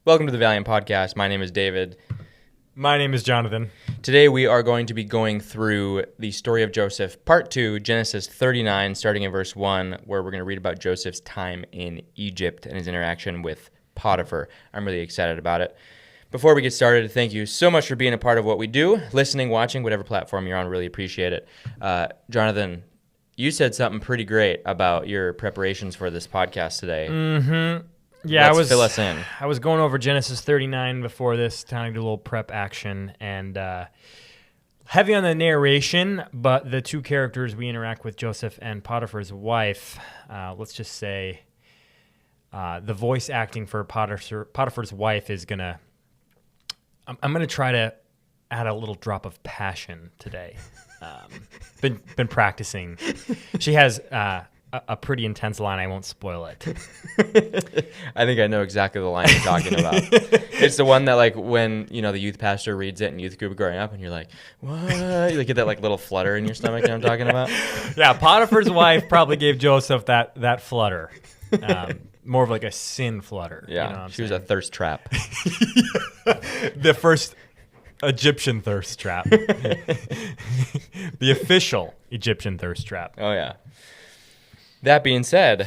Welcome to the Valiant podcast. My name is David. My name is Jonathan. Today we are going to be going through the story of Joseph, part 2, Genesis 39, starting in verse 1, where we're going to read about Joseph's time in Egypt and his interaction with Potiphar. I'm really excited about it. Before we get started, thank you so much for being a part of what we do, listening, watching, whatever platform you're on. Really appreciate it. Jonathan, you said something pretty great about your preparations for this podcast today. Mm-hmm. Yeah, fill us in. I was going over Genesis 39 before this, time to do a little prep action, and heavy on the narration, but the two characters we interact with, Joseph and Potiphar's wife, let's just say the voice acting for Potiphar's wife is going to... I'm going to try to add a little drop of passion today. Been practicing. She has a pretty intense line. I won't spoil it. I think I know exactly the line you're talking about. It's the one that, like, when the youth pastor reads it in youth group growing up, and you're like, "What?" You get that little flutter in your stomach. You know what I'm talking about? Yeah, Potiphar's wife probably gave Joseph that flutter. More of like a sin flutter. Yeah, she was a thirst trap. The first Egyptian thirst trap. The official Egyptian thirst trap. Oh, yeah. That being said,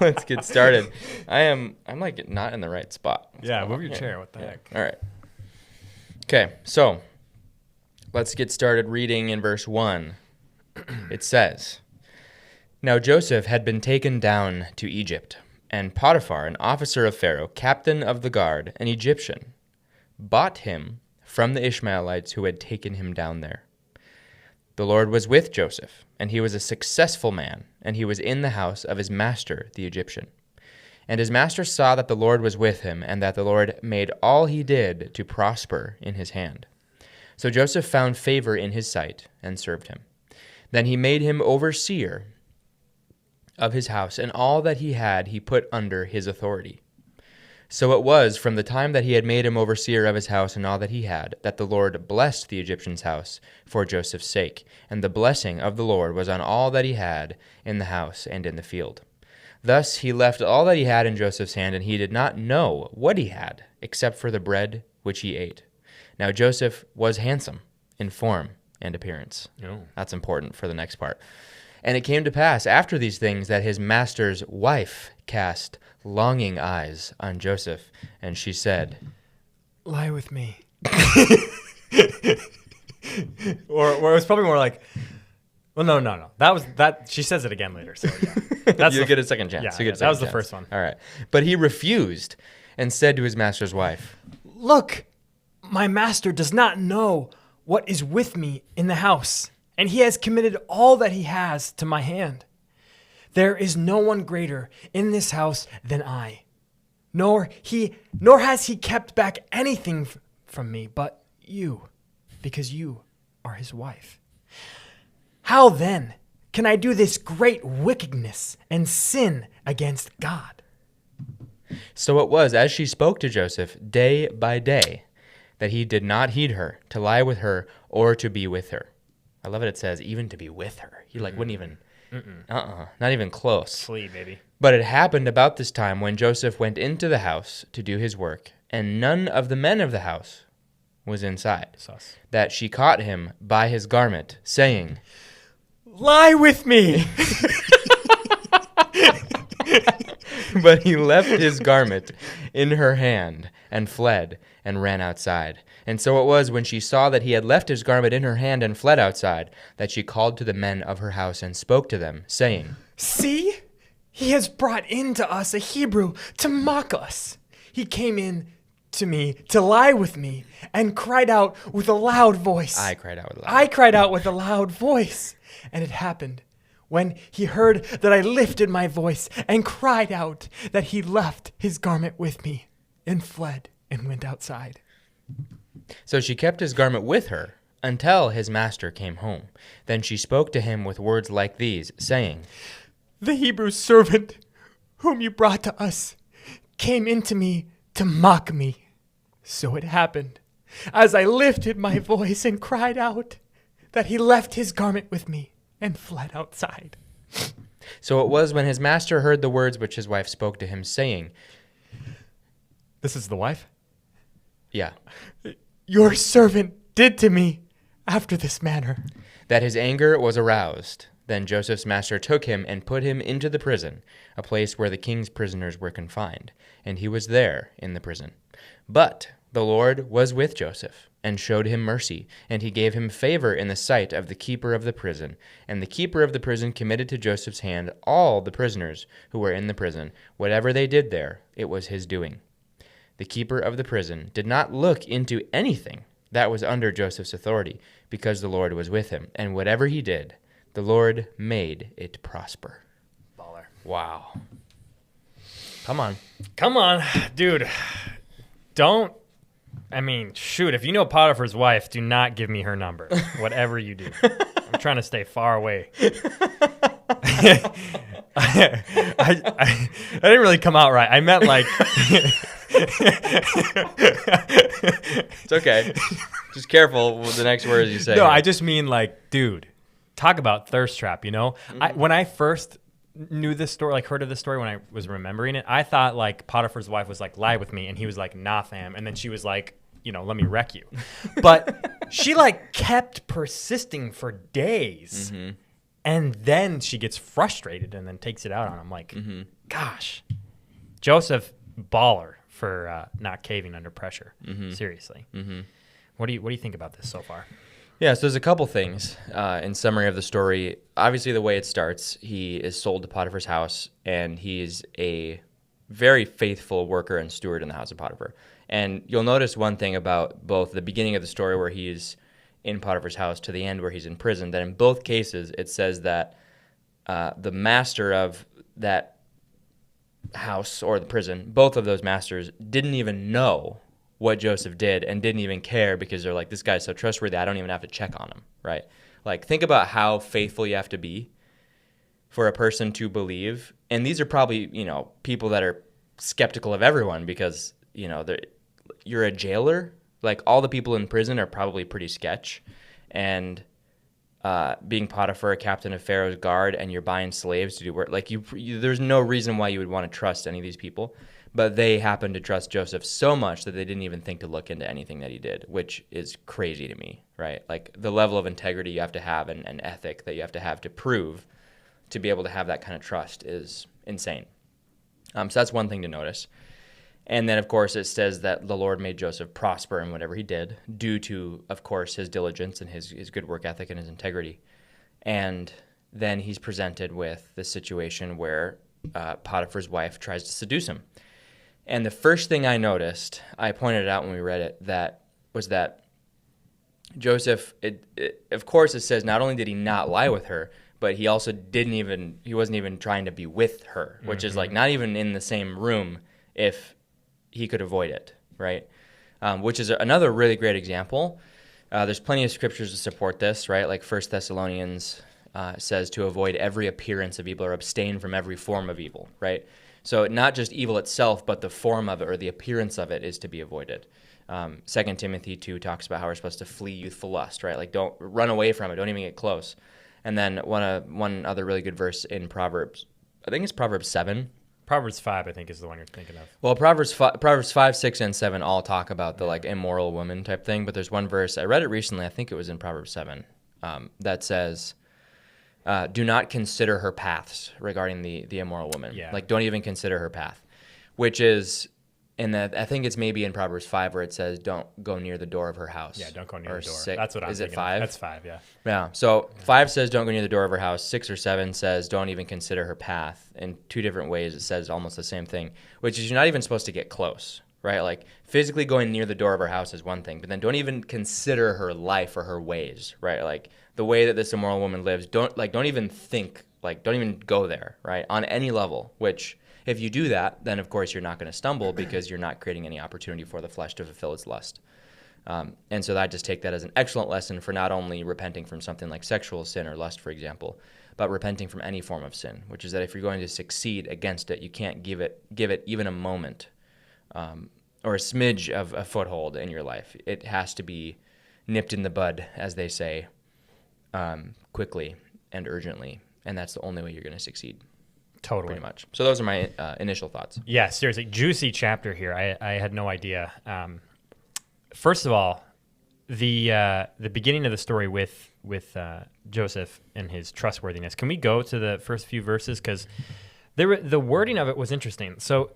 let's get started. I'm like not in the right spot. Yeah, move your chair. What the heck? All right. Okay, so let's get started reading in verse 1. It says, "Now Joseph had been taken down to Egypt, and Potiphar, an officer of Pharaoh, captain of the guard, an Egyptian, bought him from the Ishmaelites who had taken him down there. The Lord was with Joseph, and he was a successful man, and he was in the house of his master, the Egyptian. And his master saw that the Lord was with him, and that the Lord made all he did to prosper in his hand. So Joseph found favor in his sight and served him. Then he made him overseer of his house, and all that he had he put under his authority. So it was from the time that he had made him overseer of his house and all that he had, that the Lord blessed the Egyptian's house for Joseph's sake, and the blessing of the Lord was on all that he had in the house and in the field. Thus he left all that he had in Joseph's hand, and he did not know what he had, except for the bread which he ate. Now Joseph was handsome in form and appearance." Oh. That's important for the next part. "And it came to pass after these things that his master's wife cast longing eyes on Joseph, and she said, 'Lie with me.'" or it was probably more like, well, no. That she says it again later. So yeah, you get a second chance. Yeah, that was the first one. All right. But he refused and said to his master's wife, "Look, my master does not know what is with me in the house, and he has committed all that he has to my hand. There is no one greater in this house than I, nor has he kept back anything from me but you, because you are his wife. How then can I do this great wickedness and sin against God?" So it was as she spoke to Joseph day by day that he did not heed her, to lie with her or to be with her. I love it. It says even to be with her. He wouldn't even, not even close. Sleep, baby. But it happened about this time when Joseph went into the house to do his work, and none of the men of the house was inside, Sus. that she caught him by his garment, saying, "Lie with me." But he left his garment in her hand and fled and ran outside. And so it was when she saw that he had left his garment in her hand and fled outside, that she called to the men of her house and spoke to them, saying, "See, he has brought in to us a Hebrew to mock us. He came in to me to lie with me and cried out with a loud voice." I cried out with a loud I cried out with a loud voice. "And it happened when he heard that I lifted my voice and cried out, that he left his garment with me and fled and went outside." So she kept his garment with her until his master came home. Then she spoke to him with words like these, saying, "The Hebrew servant whom you brought to us came into me to mock me. So it happened, as I lifted my voice and cried out, that he left his garment with me and fled outside." So it was when his master heard the words which his wife spoke to him, saying, This is the wife? Yeah. Your servant did to me after this manner. That his anger was aroused. Then Joseph's master took him and put him into the prison, a place where the king's prisoners were confined, and he was there in the prison. But the Lord was with Joseph, and showed him mercy, and he gave him favor in the sight of the keeper of the prison. And the keeper of the prison committed to Joseph's hand all the prisoners who were in the prison. Whatever they did there, it was his doing. The keeper of the prison did not look into anything that was under Joseph's authority, because the Lord was with him, and whatever he did, the Lord made it prosper. Baller. Wow. Come on. Come on, dude. Don't. I mean, shoot, if you know Potiphar's wife, do not give me her number, whatever you do. I'm trying to stay far away. I didn't really come out right. I meant like... It's okay. Just careful with the next words you say. No, I just mean like, dude, talk about thirst trap, you know? Mm-hmm. When I first knew this story, like heard of this story when I was remembering it, I thought like Potiphar's wife was like, lie with me. And he was like, nah, fam. And then she was like, you know, let me wreck you. But she like kept persisting for days. Mm-hmm. And then she gets frustrated and then takes it out on him. Like, Mm-hmm. gosh, Joseph, baller for not caving under pressure. Mm-hmm. Seriously. Mm-hmm. What do you think about this so far? Yeah, so there's a couple things in summary of the story. Obviously, the way it starts, he is sold to Potiphar's house, and he's a very faithful worker and steward in the house of Potiphar. And you'll notice one thing about both the beginning of the story where he's in Potiphar's house to the end where he's in prison, that in both cases it says that the master of that house or the prison, both of those masters didn't even know what Joseph did and didn't even care, because they're like, this guy's so trustworthy, I don't even have to check on him, right? Like, think about how faithful you have to be for a person to believe. And these are probably, you know, people that are skeptical of everyone because, you know, you're a jailer. Like, all the people in prison are probably pretty sketch. And being Potiphar, a captain of Pharaoh's guard, and you're buying slaves to do work, like, there's no reason why you would want to trust any of these people. But they happened to trust Joseph so much that they didn't even think to look into anything that he did, which is crazy to me, right? Like, the level of integrity you have to have and ethic that you have to prove to be able to have that kind of trust is insane. So that's one thing to notice. And then, of course, it says that the Lord made Joseph prosper in whatever he did due to, of course, his diligence and his good work ethic and his integrity. And then he's presented with this situation where Potiphar's wife tries to seduce him. And the first thing I noticed, I pointed it out when we read it, that was that Joseph, of course it says not only did he not lie with her, but he also he wasn't even trying to be with her, which is like not even in the same room if he could avoid it, right? Which is another really great example. There's plenty of scriptures to support this, right? Like 1 Thessalonians says to avoid every appearance of evil or abstain from every form of evil, right? So not just evil itself, but the form of it or the appearance of it is to be avoided. 2 Timothy 2 talks about how we're supposed to flee youthful lust, right? Like, don't run away from it. Don't even get close. And then one other really good verse in Proverbs, I think it's Proverbs 7. Proverbs 5, I think, is the one you're thinking of. Well, Proverbs 5, 6, and 7 all talk about the like immoral woman type thing. But there's one verse, I read it recently, I think it was in Proverbs 7, that says, do not consider her paths regarding the immoral woman. Yeah. Like, don't even consider her path, which is, I think it's maybe in Proverbs 5 where it says, don't go near the door of her house. Yeah, don't go near the door. 6, That's what I'm thinking. Is it 5? That's 5, yeah. Yeah. So 5 says, don't go near the door of her house. 6 or 7 says, don't even consider her path. In 2 different ways, it says almost the same thing, which is you're not even supposed to get close, right? Like, physically going near the door of her house is one thing, but then don't even consider her life or her ways, right? Like, the way that this immoral woman lives, don't even think, like, don't even go there, right? On any level, which if you do that, then of course you're not going to stumble because you're not creating any opportunity for the flesh to fulfill its lust. And so I just take that as an excellent lesson for not only repenting from something like sexual sin or lust, for example, but repenting from any form of sin, which is that if you're going to succeed against it, you can't give it even a moment or a smidge of a foothold in your life. It has to be nipped in the bud, as they say, quickly and urgently, and that's the only way you're going to succeed. Totally. pretty much. So those are my initial thoughts. Yeah, seriously, juicy chapter here. I had no idea. First of all, the beginning of the story with Joseph and his trustworthiness. Can we go to the first few verses, because the wording of it was interesting. So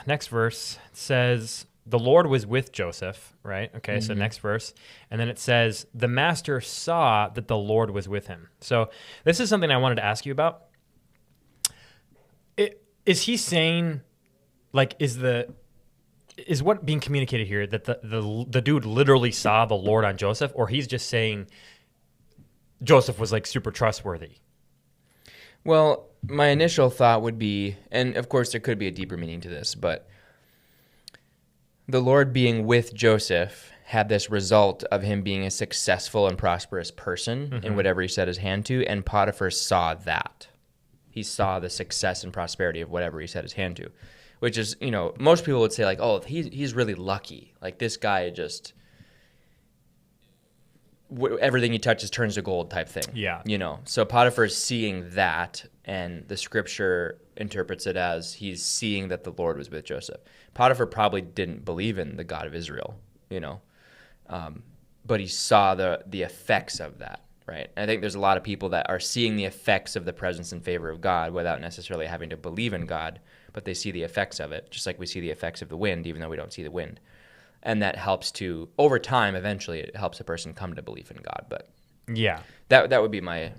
next verse says, the Lord was with Joseph, right? Okay, so next verse. And then it says, the master saw that the Lord was with him. So this is something I wanted to ask you about. Is he saying, like, is what being communicated here that the dude literally saw the Lord on Joseph, or he's just saying Joseph was like super trustworthy? Well, my initial thought would be, and of course there could be a deeper meaning to this, but the Lord being with Joseph had this result of him being a successful and prosperous person in whatever he set his hand to, and Potiphar saw that. He saw the success and prosperity of whatever he set his hand to, which is, most people would say like, oh, he's really lucky. Like this guy just, everything he touches turns to gold type thing. Yeah. So Potiphar is seeing that, and the scripture interprets it as he's seeing that the Lord was with Joseph. Potiphar probably didn't believe in the God of Israel, but he saw the effects of that. Right. And I think there's a lot of people that are seeing the effects of the presence and favor of God without necessarily having to believe in God, but they see the effects of it, just like we see the effects of the wind, even though we don't see the wind. And that helps to, over time, eventually, it helps a person come to belief in God. But yeah, that would be my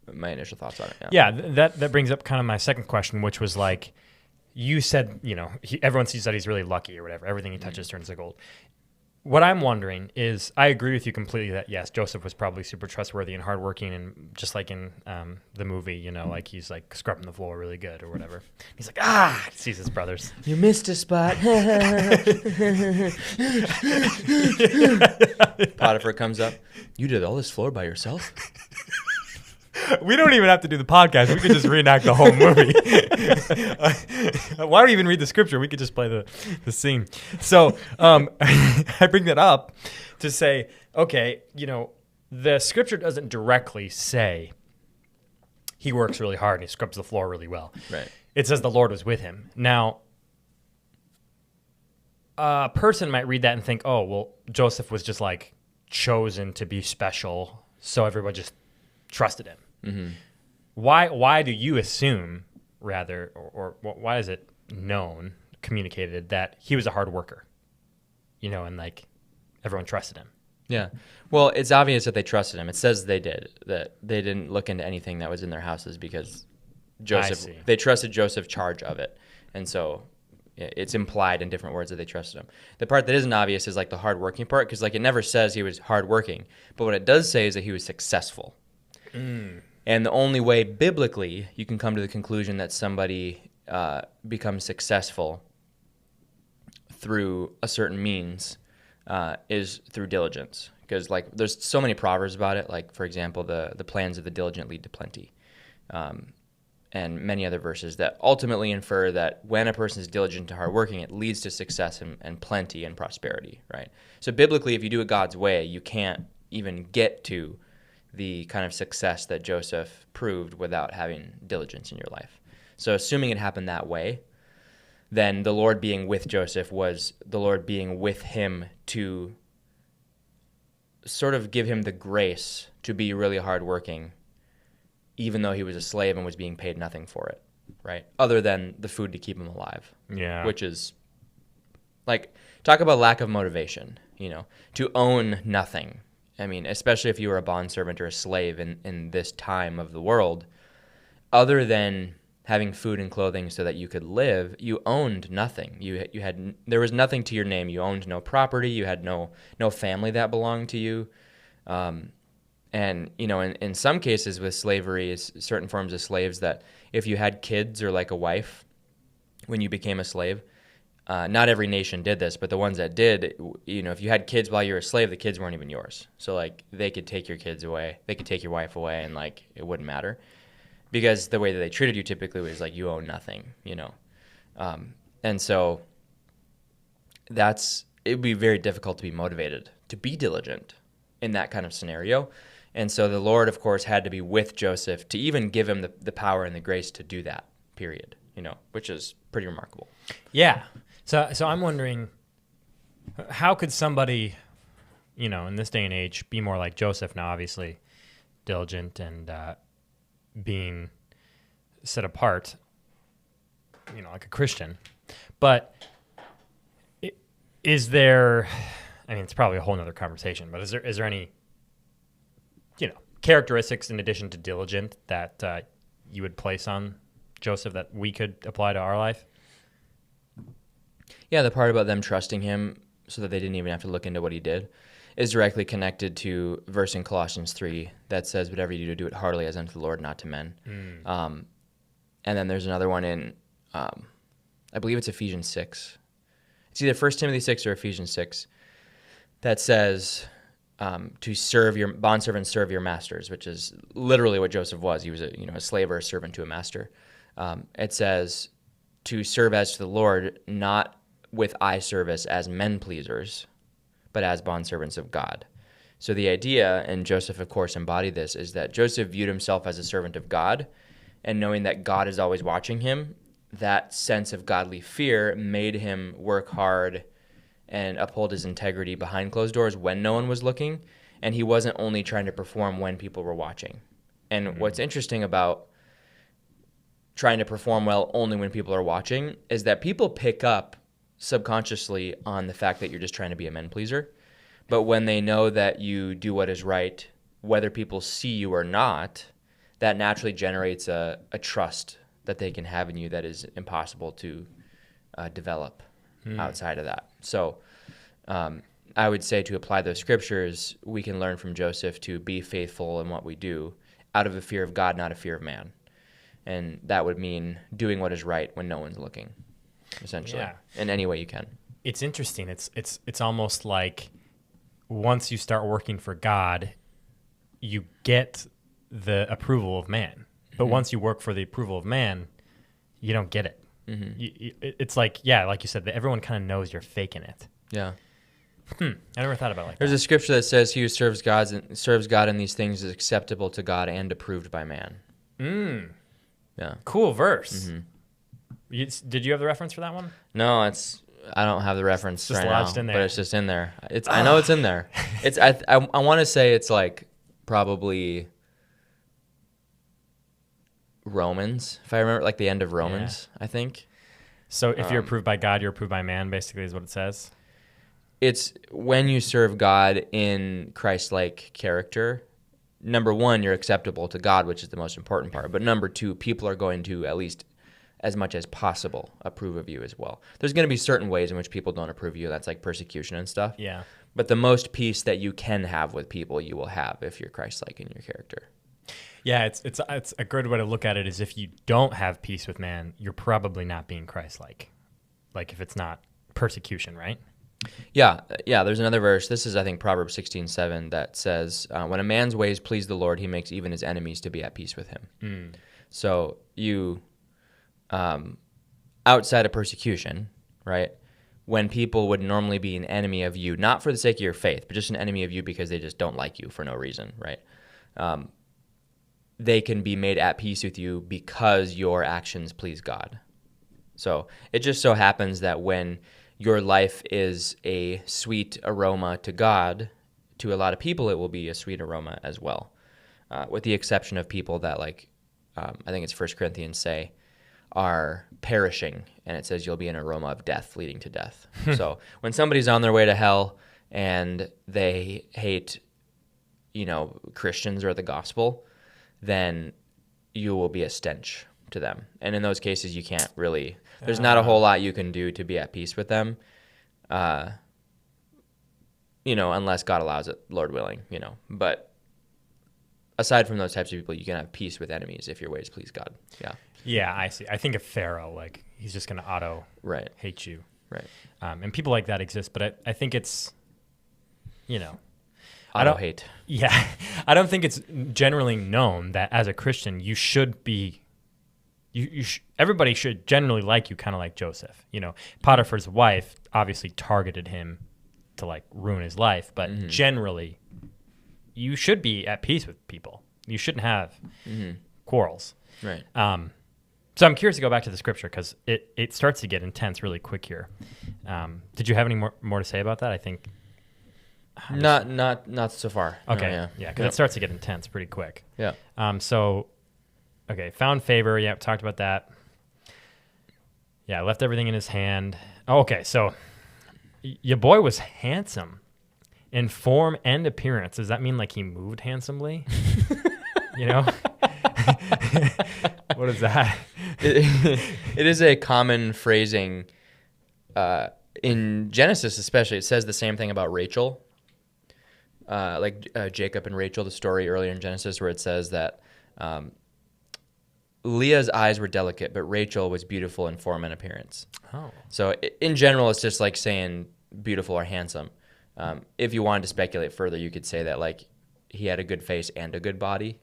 initial thoughts on it. Yeah, that brings up kind of my second question, which was like, you said, everyone sees that he's really lucky or whatever. Everything he touches turns to gold. What I'm wondering is, I agree with you completely that, yes, Joseph was probably super trustworthy and hardworking, and just like in the movie, like he's like scrubbing the floor really good or whatever. He's like, he sees his brothers. You missed a spot. Potiphar comes up. You did all this floor by yourself? We don't even have to do the podcast. We could just reenact the whole movie. Why do we even read the scripture? We could just play the scene. So I bring that up to say, okay, the scripture doesn't directly say he works really hard and he scrubs the floor really well. Right. It says the Lord was with him. Now, a person might read that and think, oh, well, Joseph was just like chosen to be special, so everyone just trusted him. Mm-hmm. Why do you assume, rather, or why is it known, communicated, that he was a hard worker, and like everyone trusted him? Yeah. Well, it's obvious that they trusted him. It says they did, that they didn't look into anything that was in their houses because they trusted Joseph's charge of it. And so it's implied in different words that they trusted him. The part that isn't obvious is like the hardworking part, because like it never says he was hardworking, but what it does say is that he was successful. And the only way biblically you can come to the conclusion that somebody becomes successful through a certain means is through diligence. Because like there's so many proverbs about it. Like, for example, the plans of the diligent lead to plenty. And many other verses that ultimately infer that when a person is diligent and hardworking, it leads to success and plenty and prosperity, right? So biblically, if you do it God's way, you can't even get to the kind of success that Joseph proved without having diligence in your life. So assuming it happened that way, then the Lord being with Joseph was the Lord being with him to sort of give him the grace to be really hardworking, even though he was a slave and was being paid nothing for it, right? Other than the food to keep him alive. Yeah. Which is, like, talk about lack of motivation, to own nothing. I mean, especially if you were a bondservant or a slave in this time of the world, other than having food and clothing so that you could live, you owned nothing. There was nothing to your name. You owned no property. You had no family that belonged to you. And, in some cases with slavery, certain forms of slaves, that if you had kids or like a wife when you became a slave, not every nation did this, but the ones that did, if you had kids while you were a slave, the kids weren't even yours. So like they could take your kids away, they could take your wife away, and like it wouldn't matter, because the way that they treated you typically was like you own nothing, and so it'd be very difficult to be motivated to be diligent in that kind of scenario. And so the Lord, of course, had to be with Joseph to even give him the power and the grace to do that period, which is pretty remarkable. Yeah. So I'm wondering, how could somebody, in this day and age, be more like Joseph? Now, obviously, diligent and being set apart, like a Christian. But is there? I mean, it's probably a whole nother conversation. But is there any, characteristics in addition to diligent that you would place on Joseph that we could apply to our life? Yeah, the part about them trusting him so that they didn't even have to look into what he did is directly connected to verse in Colossians 3 that says, whatever you do it heartily as unto the Lord, not to men. And then there's another one in, I believe it's Ephesians 6. It's either 1 Timothy 6 or Ephesians 6 that says to serve your bondservants, serve your masters, which is literally what Joseph was. He was a slave or a servant to a master. It says to serve as to the Lord, not with eye service as men pleasers, but as bondservants of God. So the idea, and Joseph, of course, embodied this, is that Joseph viewed himself as a servant of God, and knowing that God is always watching him, that sense of godly fear made him work hard and uphold his integrity behind closed doors when no one was looking, and he wasn't only trying to perform when people were watching. And what's interesting about trying to perform well only when people are watching is that people pick up subconsciously on the fact that you're just trying to be a men pleaser. But when they know that you do what is right, whether people see you or not, that naturally generates a trust that they can have in you that is impossible to develop outside of that. So I would say to apply those scriptures, we can learn from Joseph to be faithful in what we do out of a fear of God, not a fear of man. And that would mean doing what is right when no one's looking, essentially, in any way you can. It's interesting. It's almost like once you start working for God, you get the approval of man. But once you work for the approval of man, you don't get it. It's like, like you said, that everyone kind of knows you're faking it. Yeah. I never thought about it like There's that. a scripture that says, he who serves God in these things is acceptable to God and approved by man. Yeah. Cool verse. Did you have the reference for that one? No, I don't have the reference just right lodged now, in there. but it's just in there. I know it's in there. I want to say it's like probably Romans, if I remember, like the end of Romans, I think. So if you're approved by God, you're approved by man, basically is what it says. It's when you serve God in Christ-like character, number one, you're acceptable to God, which is the most important part. But number two, people are going to, at least as much as possible, approve of you as well. There's going to be certain ways in which people don't approve of you. That's like persecution and stuff. Yeah. But the most peace that you can have with people, you will have if you're Christ-like in your character. Yeah, it's a good way to look at it is if you don't have peace with man, you're probably not being Christ-like. Like if it's not persecution, right? Yeah. There's another verse. This is, I think, Proverbs 16:7 that says, when a man's ways please the Lord, he makes even his enemies to be at peace with him. So you, outside of persecution, right, when people would normally be an enemy of you, not for the sake of your faith, but just an enemy of you because they just don't like you for no reason, right? They can be made at peace with you because your actions please God. So it just so happens that when your life is a sweet aroma to God, to a lot of people it will be a sweet aroma as well, with the exception of people that, like, I think it's 1 Corinthians say, are perishing, and it says you'll be an aroma of death leading to death. So when somebody's on their way to hell and they hate, Christians or the gospel, then you will be a stench to them. And in those cases, you can't really, there's not a whole lot you can do to be at peace with them, unless God allows it, Lord willing, But aside from those types of people, you can have peace with enemies if your ways please God. Yeah. Yeah, I see. I think of Pharaoh, like he's just going to hate you. Right. And people like that exist, but I think it's, Auto-hate. Yeah. I don't think it's generally known that as a Christian, you should be, everybody should generally like you, kind of like Joseph. Potiphar's wife obviously targeted him to like ruin his life, but generally you should be at peace with people. You shouldn't have quarrels. Right. So I'm curious to go back to the scripture because it starts to get intense really quick here. Did you have any more to say about that? I think not so far. Okay, No, because it starts to get intense pretty quick. Yeah. Okay, found favor. Yeah, talked about that. Yeah, left everything in his hand. Oh, okay, so your boy was handsome in form and appearance. Does that mean like he moved handsomely? You know? What is that? It is a common phrasing in Genesis, especially. It says the same thing about Rachel, Jacob and Rachel, the story earlier in Genesis, where it says that Leah's eyes were delicate, but Rachel was beautiful in form and appearance. Oh, so in general, it's just like saying beautiful or handsome. If you wanted to speculate further, you could say that like he had a good face and a good body.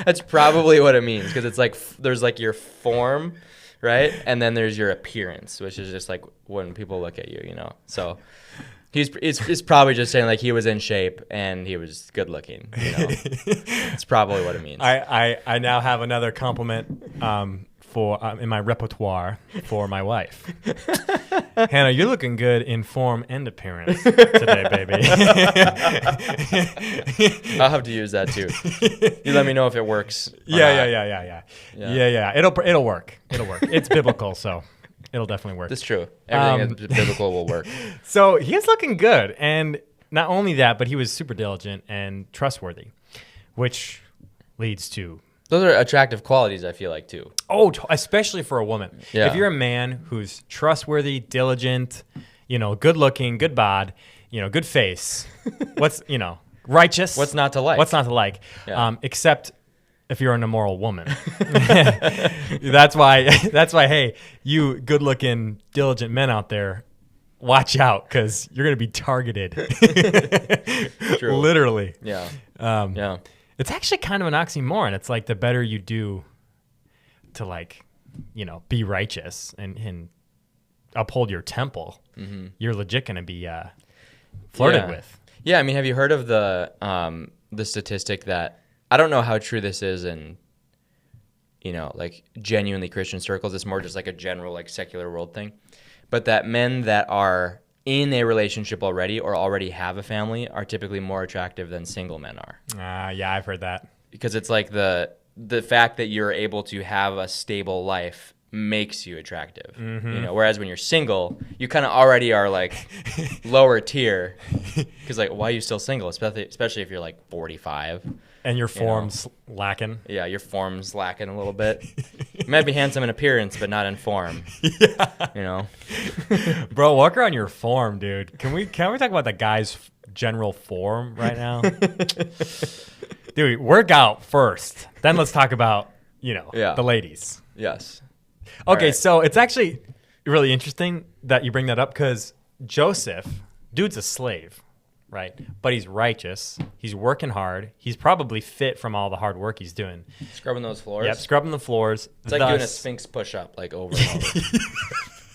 That's probably what it means, because it's like there's like your form, right? And then there's your appearance, which is just like when people look at you, you know. So it's probably just saying like he was in shape and he was good looking, you know. It's probably what it means. I now have another compliment for in my repertoire for my wife. Hannah, you're looking good in form and appearance today, baby. I'll have to use that too. You let me know if it works. Yeah. It'll work. It's biblical, so it'll definitely work. That's true. Everything that's biblical will work. So he is looking good, and not only that, but he was super diligent and trustworthy, which leads to. Those are attractive qualities, I feel like, too. Oh, especially for a woman. Yeah. If you're a man who's trustworthy, diligent, good looking, good bod, good face, righteous. What's not to like? What's not to like? Yeah. Except if you're an immoral woman. That's why, hey, you good looking, diligent men out there, watch out, because you're going to be targeted. True. Literally. Yeah. Yeah. It's actually kind of an oxymoron. It's like the better you do to be righteous and uphold your temple, you're legit going to be flirted with. Yeah, I mean, have you heard of the statistic that, I don't know how true this is in, genuinely Christian circles. It's more just like a general secular world thing. But that men that are in a relationship already or already have a family are typically more attractive than single men are. Yeah, I've heard that. Because it's like the fact that you're able to have a stable life makes you attractive. Whereas when you're single, you kind of already are lower tier. Because why are you still single? Especially if you're 45. And your form's lacking. Yeah, your form's lacking a little bit. You might be handsome in appearance, but not in form. Yeah. Bro, walk around your form, dude. Can we talk about the guy's general form right now? Dude, work out first. Then let's talk about, the ladies. Yes. Okay, right. So it's actually really interesting that you bring that up, because Joseph, dude's a slave. Right. But he's righteous. He's working hard. He's probably fit from all the hard work he's doing. Scrubbing those floors? Yep, scrubbing the floors. It's like doing a Sphinx push-up, over and over.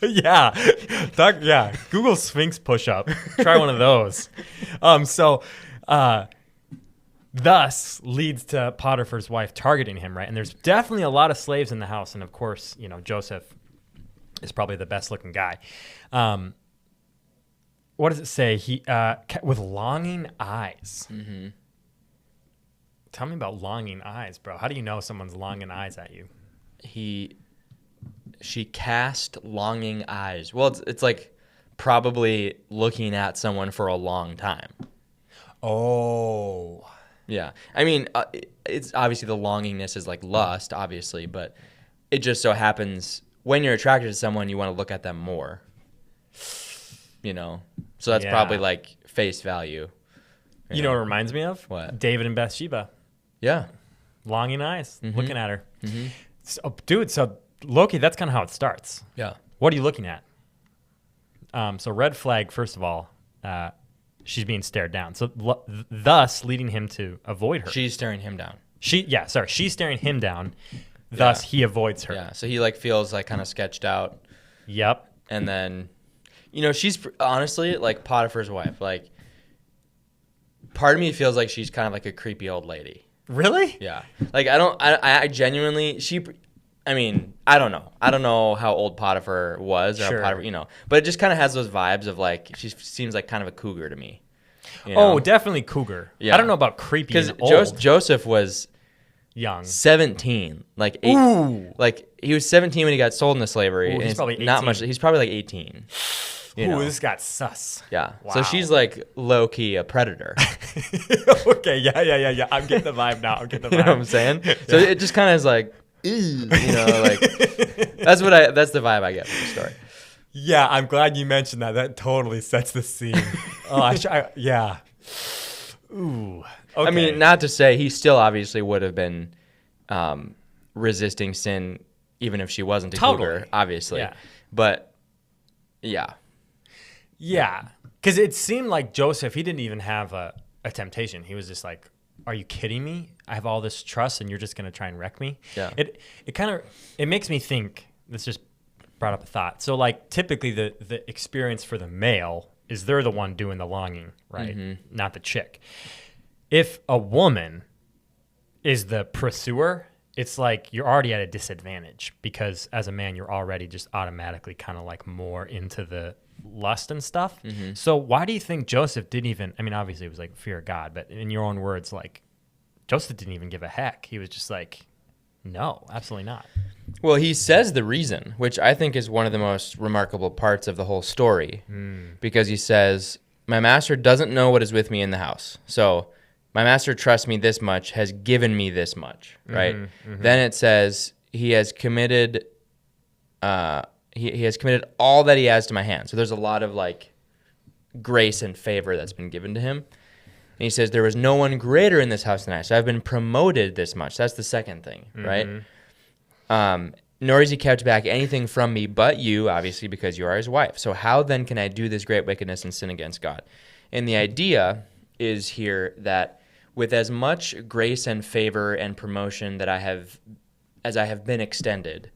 Yeah. Google Sphinx push-up. Try one of those. Thus leads to Potiphar's wife targeting him, right? And there's definitely a lot of slaves in the house. And, of course, Joseph is probably the best-looking guy. What does it say? He with longing eyes. Mm-hmm. Tell me about longing eyes, bro. How do you know someone's longing eyes at you? She cast longing eyes. Well, it's probably looking at someone for a long time. Oh. Yeah. I mean, it's obviously the longingness is lust, obviously, but it just so happens when you're attracted to someone, you want to look at them more. So that's probably face value. You know what it reminds me of? What? David and Bathsheba. Yeah. Longing eyes, looking at her. Mm-hmm. So Loki, that's kind of how it starts. Yeah. What are you looking at? So red flag, first of all, she's being stared down. So thus leading him to avoid her. She's staring him down. She's staring him down. Thus he avoids her. Yeah. So he feels kind of sketched out. Yep. And then, she's honestly Potiphar's wife. Part of me feels like she's kind of a creepy old lady. Really? Yeah. Like, I genuinely, I mean, I don't know. I don't know how old Potiphar was or Sure. how Potiphar, but it just kind of has those vibes of like, she seems like kind of a cougar to me. Oh, definitely cougar. Yeah. I don't know about creepy and Because old. Joseph was Young. 17, like 8. Ooh. Like, he was 17 when he got sold into slavery. Ooh, and he's it's probably not 18. much. He's probably like 18. Ooh, this got sus. Yeah. Wow. So she's like low key a predator. Okay, yeah. I'm getting the vibe now. I'm getting the vibe. You know what I'm saying? So it just kind of is like, ew, like that's the vibe I get from the story. Yeah, I'm glad you mentioned that. That totally sets the scene. Yeah. Ooh. Okay. I mean, not to say he still obviously would have been resisting sin even if she wasn't a cougar, obviously. Yeah. But yeah. Yeah, because it seemed like Joseph, he didn't even have a temptation. He was just like, are you kidding me? I have all this trust and you're just going to try and wreck me? Yeah. It makes me think, this just brought up a thought. So like typically the experience for the male is they're the one doing the longing, right? Mm-hmm. Not the chick. If a woman is the pursuer, it's like you're already at a disadvantage because as a man, you're already just automatically kind of like more into the lust and stuff. Mm-hmm. So why do you think Joseph didn't even, I mean, obviously it was like fear of God, but in your own words, like Joseph didn't even give a heck. He was just like, no, absolutely not. Well, he says the reason, which I think is one of the most remarkable parts of the whole story, because he says, my master doesn't know what is with me in the house. So my master trusts me this much, has given me this much, right? Mm-hmm. Then it says he has committed he has committed all that he has to my hand. So there's a lot of like grace and favor that's been given to him. And he says, there was no one greater in this house than I. So I've been promoted this much. That's the second thing, right? Nor has he kept back anything from me but you, obviously, because you are his wife. So how then can I do this great wickedness and sin against God? And the idea is here that with as much grace and favor and promotion that I have been extended,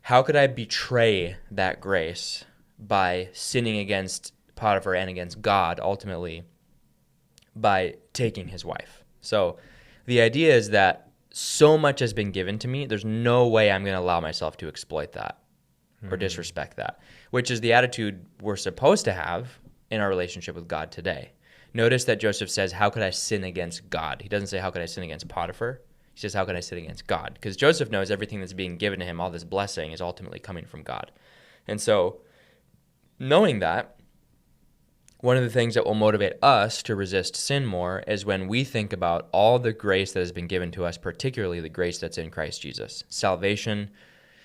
how could I betray that grace by sinning against Potiphar and against God, ultimately, by taking his wife? So the idea is that so much has been given to me, there's no way I'm going to allow myself to exploit that or disrespect that, which is the attitude we're supposed to have in our relationship with God today. Notice that Joseph says, how could I sin against God? He doesn't say, how could I sin against Potiphar? He says, how can I sin against God? Because Joseph knows everything that's being given to him, all this blessing, is ultimately coming from God. And so, knowing that, one of the things that will motivate us to resist sin more is when we think about all the grace that has been given to us, particularly the grace that's in Christ Jesus. Salvation,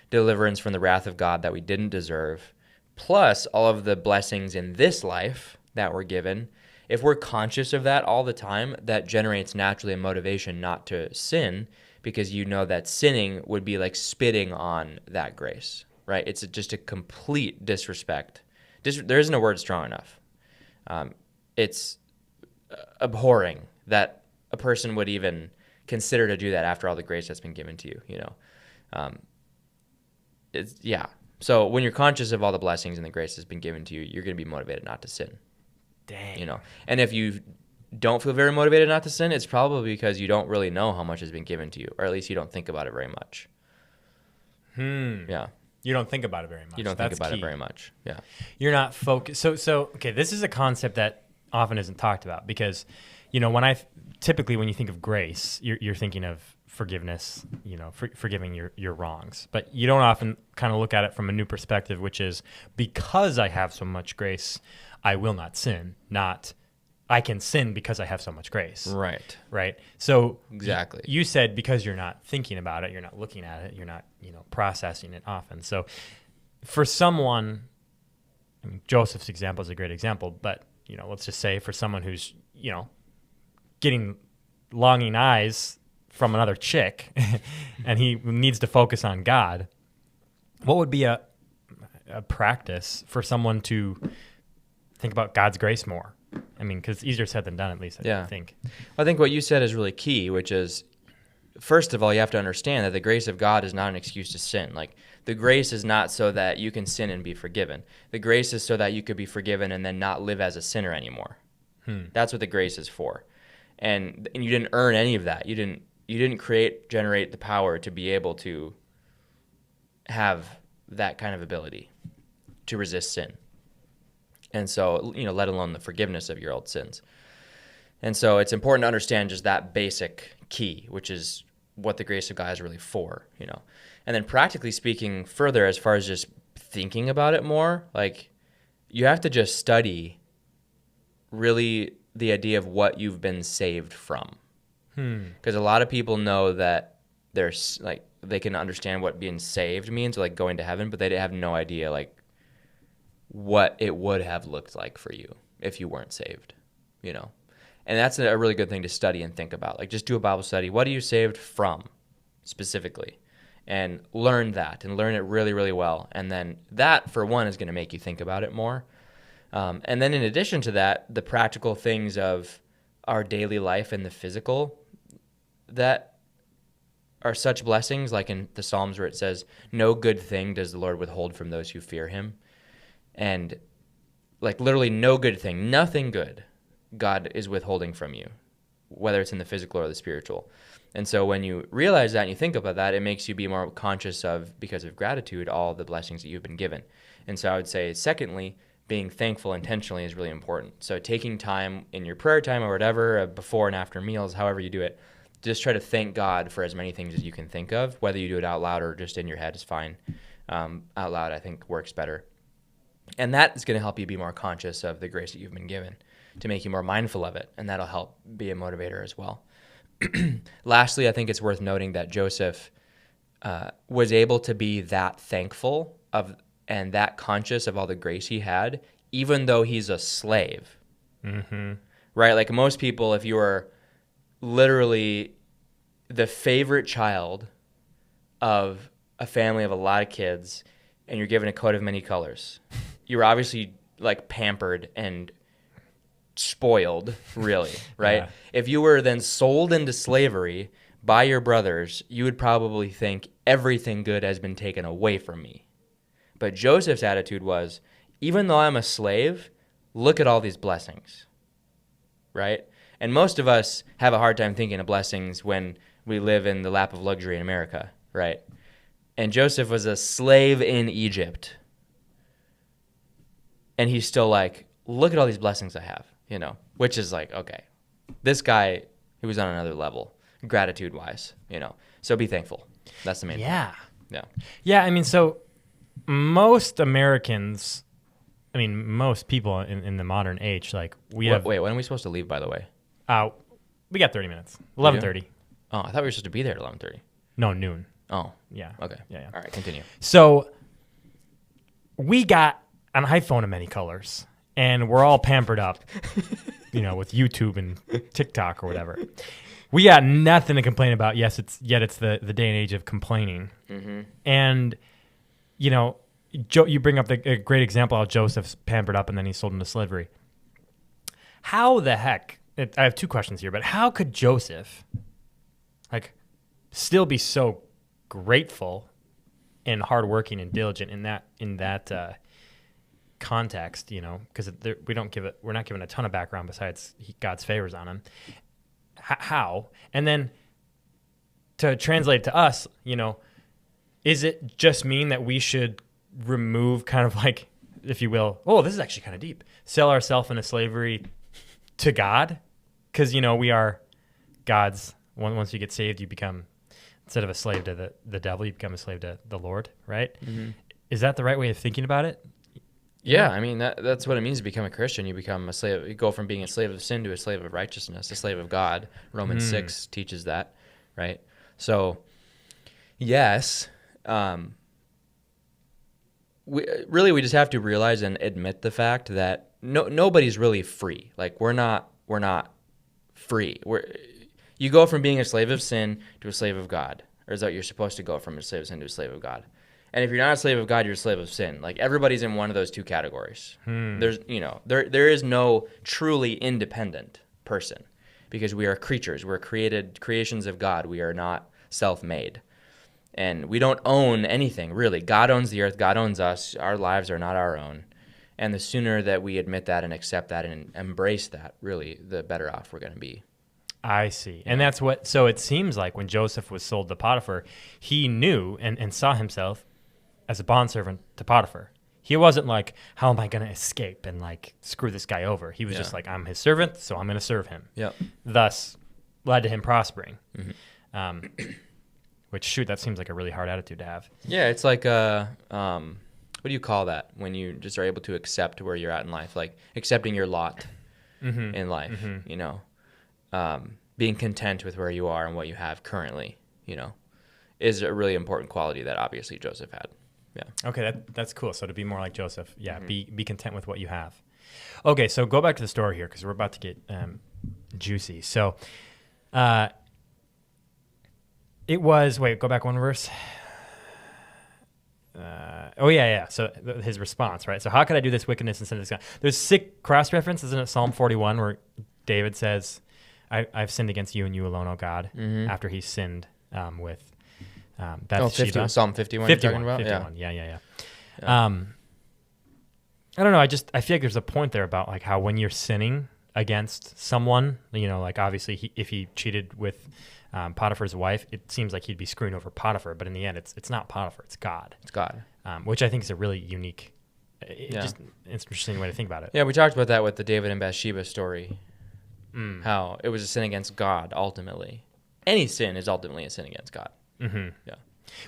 deliverance from the wrath of God that we didn't deserve, plus all of the blessings in this life that were given. If we're conscious of that all the time, that generates naturally a motivation not to sin, because you know that sinning would be like spitting on that grace, right? It's just a complete disrespect. There isn't a word strong enough. It's abhorring that a person would even consider to do that after all the grace that's been given to you, you know? So when you're conscious of all the blessings and the grace that's been given to you, you're going to be motivated not to sin. Dang. You know, and if you don't feel very motivated not to sin, it's probably because you don't really know how much has been given to you, or at least you don't think about it very much. Yeah. You don't think about it very much. You don't think about it very much. Yeah. You're not focused. So okay, this is a concept that often isn't talked about because, you know, when you think of grace, you're thinking of forgiveness, you know, forgiving your wrongs. But you don't often kind of look at it from a new perspective, which is because I have so much grace, I will not sin, not I can sin because I have so much grace. Right. So exactly. You said because you're not thinking about it, you're not looking at it, you're not, you know, processing it often. So for someone, I mean, Joseph's example is a great example, but, you know, let's just say for someone who's, you know, getting longing eyes from another chick and he needs to focus on God, what would be a practice for someone to think about God's grace more? I mean, because easier said than done, at least, I think. I think what you said is really key, which is, first of all, you have to understand that the grace of God is not an excuse to sin. Like, the grace is not so that you can sin and be forgiven. The grace is so that you could be forgiven and then not live as a sinner anymore. That's what the grace is for. and you didn't earn any of that. You didn't generate the power to be able to have that kind of ability to resist sin. And so, let alone the forgiveness of your old sins. And so it's important to understand just that basic key, which is what the grace of God is really for, And then practically speaking further, as far as just thinking about it more, like you have to just study really the idea of what you've been saved from. Because a lot of people know that there's like, they can understand what being saved means, or like going to heaven, but they have no idea like what it would have looked like for you if you weren't saved, And that's a really good thing to study and think about. Like just do a Bible study. What are you saved from specifically? And learn that and learn it really, really well. And then that, for one, is going to make you think about it more. And then in addition to that, the practical things of our daily life and the physical that are such blessings, like in the Psalms where it says, no good thing does the Lord withhold from those who fear him. And like literally no good thing, nothing good God is withholding from you, whether it's in the physical or the spiritual. And so when you realize that and you think about that, it makes you be more conscious of, because of gratitude, all the blessings that you've been given. And so I would say, secondly, being thankful intentionally is really important. So taking time in your prayer time or whatever, before and after meals, however you do it, just try to thank God for as many things as you can think of. Whether you do it out loud or just in your head is fine. Out loud, I think, works better. And that is going to help you be more conscious of the grace that you've been given, to make you more mindful of it, and that'll help be a motivator as well. Lastly, I think it's worth noting that Joseph was able to be that thankful of and that conscious of all the grace he had, even though he's a slave. Mm-hmm. Right? Like most people, if you are literally the favorite child of a family of a lot of kids and you're given a coat of many colors, you're obviously like pampered and spoiled, really, right? Yeah. If you were then sold into slavery by your brothers, you would probably think everything good has been taken away from me. But Joseph's attitude was, even though I'm a slave, look at all these blessings, right? And most of us have a hard time thinking of blessings when we live in the lap of luxury in America, right? And Joseph was a slave in Egypt. And he's still like, look at all these blessings I have, which is like, okay, this guy, he was on another level, gratitude-wise, So be thankful. That's the main point. Yeah. Yeah, I mean, so most Americans, most people in the modern age, like Wait, when are we supposed to leave, by the way? We got 30 minutes. 11:30. Oh, I thought we were supposed to be there at 11:30. No, noon. Oh. Yeah. Okay. Yeah. All right, continue. So we got an iPhone of many colors, and we're all pampered up, with YouTube and TikTok or whatever. We got nothing to complain about. Yes, it's the day and age of complaining. Mm-hmm. And, you bring up a great example how Joseph's pampered up and then he's sold into slavery. How the heck, I have two questions here, but how could Joseph, still be so grateful and hardworking and diligent in that context, because we're not given a ton of background besides God's favors on him. How? And then to translate to us, is it just mean that we should remove kind of like, if you will, this is actually kind of deep, sell ourselves into slavery to God? Because, we are God's, once you get saved, you become, instead of a slave to the devil, you become a slave to the Lord, right? Mm-hmm. Is that the right way of thinking about it? Yeah, that's what it means to become a Christian. You become a slave. You go from being a slave of sin to a slave of righteousness, a slave of God. Romans 6 teaches that, right? So, yes, we just have to realize and admit the fact that nobody's really free. Like we're not free. You go from being a slave of sin to a slave of God, or is that you're supposed to go from a slave of sin to a slave of God? And if you're not a slave of God, you're a slave of sin. Like everybody's in one of those two categories. There's, there is no truly independent person because we are creatures. We're creations of God. We are not self-made. And we don't own anything, really. God owns the earth. God owns us. Our lives are not our own. And the sooner that we admit that and accept that and embrace that, really, the better off we're going to be. I see. And that's what, so it seems like when Joseph was sold to Potiphar, he knew and saw himself as a bondservant to Potiphar. He wasn't like, how am I going to escape and like screw this guy over? He was just like, I'm his servant, so I'm going to serve him. Yep. Thus led to him prospering. Mm-hmm. Which, shoot, that seems like a really hard attitude to have. Yeah, it's like what do you call that when you just are able to accept where you're at in life, like accepting your lot in life, you know, being content with where you are and what you have currently, you know, is a really important quality that obviously Joseph had. Yeah. Okay, that's cool. So to be more like Joseph, be content with what you have. Okay, so go back to the story here because we're about to get juicy. So it was, wait, go back one verse. So his response, right? So how could I do this wickedness and sin against God? There's sick cross-reference, isn't it? Psalm 41 where David says, I've sinned against you and you alone, O God, after he sinned with Bathsheba. Psalm 51 51, you're talking about? 51. Yeah. I don't know. I feel like there's a point there about like how when you're sinning against someone, you know, like obviously if he cheated with Potiphar's wife, it seems like he'd be screwing over Potiphar, but in the end, it's not Potiphar, it's God. It's God. Which I think is a really unique, just interesting way to think about it. Yeah, we talked about that with the David and Bathsheba story, how it was a sin against God ultimately. Any sin is ultimately a sin against God. Mm-hmm. Yeah.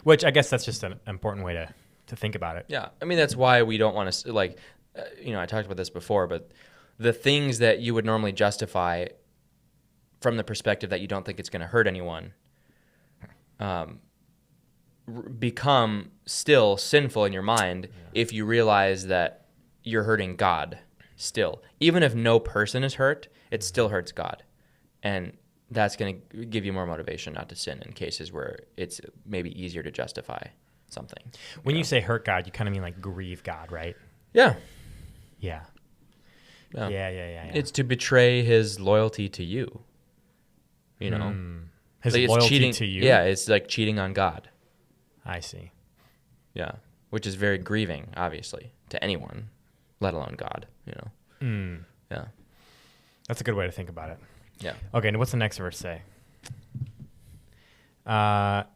Which I guess that's just an important way to think about it. Yeah. I mean, that's why we don't want to, like, I talked about this before, but the things that you would normally justify from the perspective that you don't think it's going to hurt anyone become still sinful in your mind if you realize that you're hurting God still. Even if no person is hurt, it still hurts God. And that's going to give you more motivation not to sin in cases where it's maybe easier to justify something. When you say hurt God, you kind of mean like grieve God, right? Yeah. Yeah. It's to betray his loyalty to you. You know? His like loyalty cheating, to you? Yeah, it's like cheating on God. I see. Yeah. Which is very grieving, obviously, to anyone, let alone God, you know? Yeah. That's a good way to think about it. Yeah. Okay, and what's the next verse say? So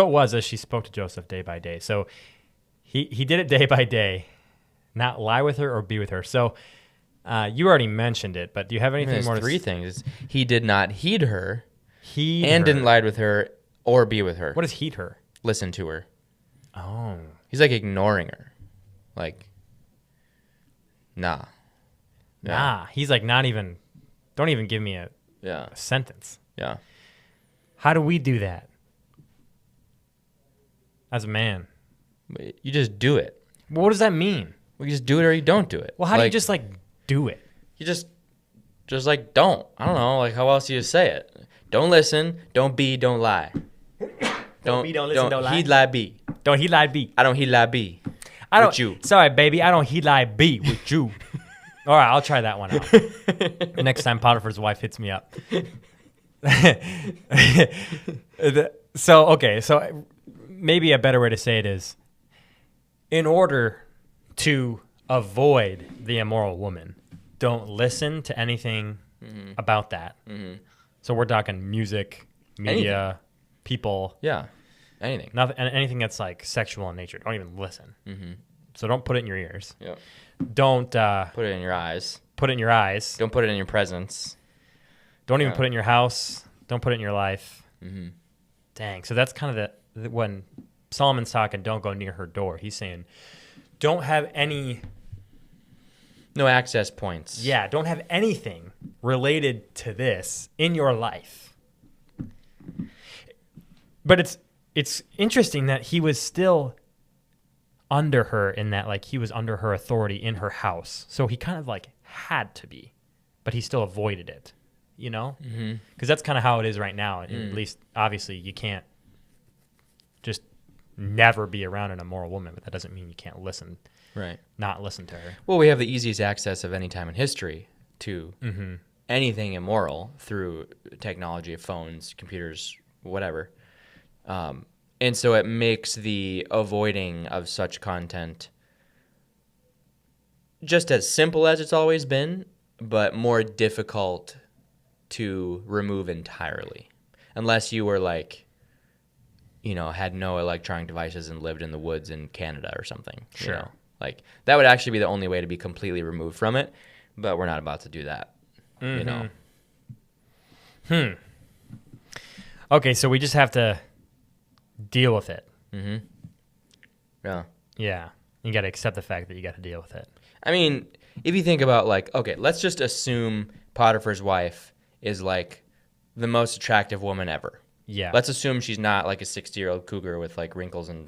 it was as she spoke to Joseph day by day. So he did it day by day, not lie with her or be with her. So you already mentioned it, but do you have anything more to say? Three things. He did not heed her Heed didn't lie with her or be with her. What does heed her? Listen to her. Oh. He's like ignoring her. Like, nah. Yeah. Nah. He's like don't even give me a sentence. Yeah. How do we do that? As a man. You just do it. Well, what does that mean? Well, you just do it or you don't do it. Well, how do you just like do it? You just like don't. I don't know. Like how else do you say it? Don't listen. Don't be. Don't lie. Don't be. Don't listen. Don't lie. Heed lie be. Don't heed lie be. I don't heed lie be. With you. Sorry, baby. I don't heed lie be with you. All right, I'll try that one out. The next time Potiphar's wife hits me up. So maybe a better way to say it is, in order to avoid the immoral woman, don't listen to anything about that. So we're talking music, media, people. Yeah, anything. Anything that's like sexual in nature. Don't even listen. So don't put it in your ears. Yeah. Don't put it in your eyes. Put it in your eyes. Don't put it in your presence. Don't even put it in your house. Don't put it in your life. Dang. So that's kind of when Solomon's talking, don't go near her door. He's saying, don't have no access points. Yeah, don't have anything related to this in your life. But it's interesting that he was still under her in that, like, he was under her authority in her house. So he kind of like had to be, but he still avoided it, you know? Because that's kind of how it is right now. At least, obviously, you can't just never be around an immoral woman, but that doesn't mean you can't listen. Right. Not listen to her. Well, we have the easiest access of any time in history to anything immoral through technology of phones, computers, whatever. And so it makes the avoiding of such content just as simple as it's always been, but more difficult to remove entirely, unless you were like, had no electronic devices and lived in the woods in Canada or something. Sure. Like that would actually be the only way to be completely removed from it, but we're not about to do that. Okay, so we just have to deal with it. Yeah. Yeah. You got to accept the fact that you got to deal with it. I mean, if you think about like, okay, let's just assume Potiphar's wife is like the most attractive woman ever. Yeah. Let's assume she's not like a 60-year-old cougar with like wrinkles and,